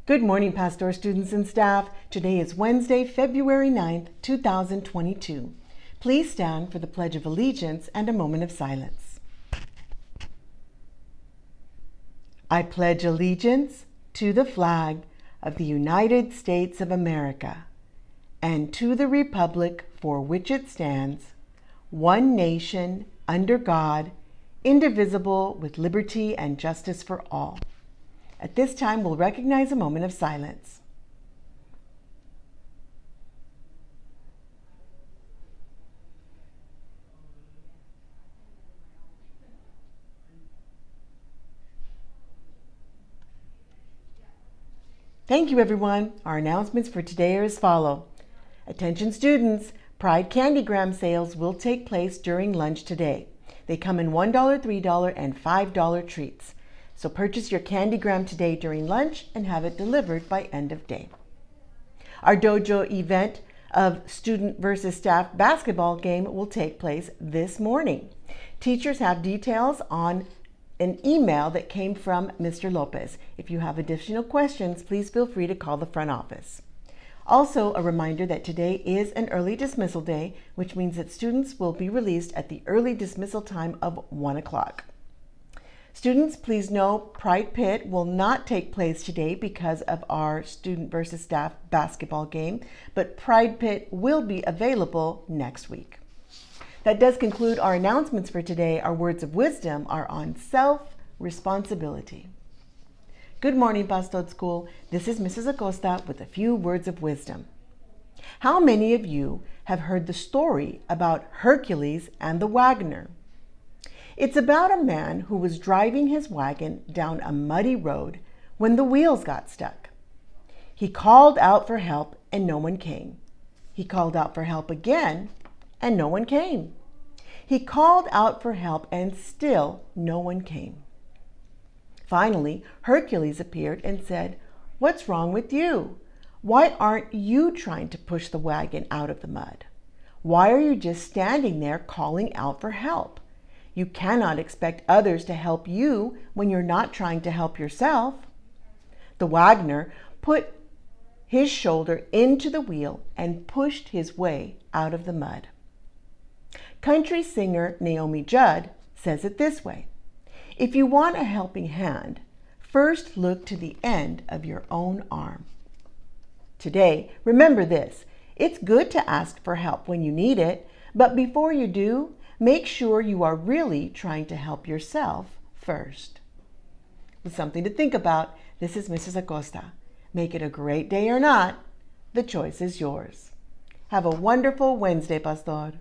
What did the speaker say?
Good morning, Pastor students and staff. Today is Wednesday, February 9th, 2022. Please stand for the Pledge of Allegiance and a moment of silence. I pledge allegiance to the flag of the United States of America and to the republic for which it stands, one nation, under God, indivisible, with liberty and justice for all. At this time, we'll recognize a moment of silence. Thank you, everyone. Our announcements for today are as follow. Attention students, Pride Candygram sales will take place during lunch today. They come in $1, $3, and $5 treats. So purchase your Candygram today during lunch and have it delivered by end of day. Our dojo event of student versus staff basketball game will take place this morning. Teachers have details on an email that came from Mr. Lopez. If you have additional questions, please feel free to call the front office. Also, a reminder that today is an early dismissal day, which means that students will be released at the early dismissal time of 1 o'clock. Students, please know Pride Pit will not take place today because of our student versus staff basketball game, but Pride Pit will be available next week. That does conclude our announcements for today. Our words of wisdom are on self-responsibility. Good morning, Pastor School. This is Mrs. Acosta with a few words of wisdom. How many of you have heard the story about Hercules and the Wagoner? It's about a man who was driving his wagon down a muddy road when the wheels got stuck. He called out for help and no one came. He called out for help again and no one came. He called out for help and still no one came. Finally, Hercules appeared and said, "What's wrong with you? Why aren't you trying to push the wagon out of the mud? Why are you just standing there calling out for help? You cannot expect others to help you when you're not trying to help yourself." The Wagoner put his shoulder into the wheel and pushed his way out of the mud. Country singer Naomi Judd says it this way: if you want a helping hand, first look to the end of your own arm. Today, remember this: it's good to ask for help when you need it, but before you do, make sure you are really trying to help yourself first. With something to think about, this is Mrs. Acosta. Make it a great day or not, the choice is yours. Have a wonderful Wednesday, Pastor.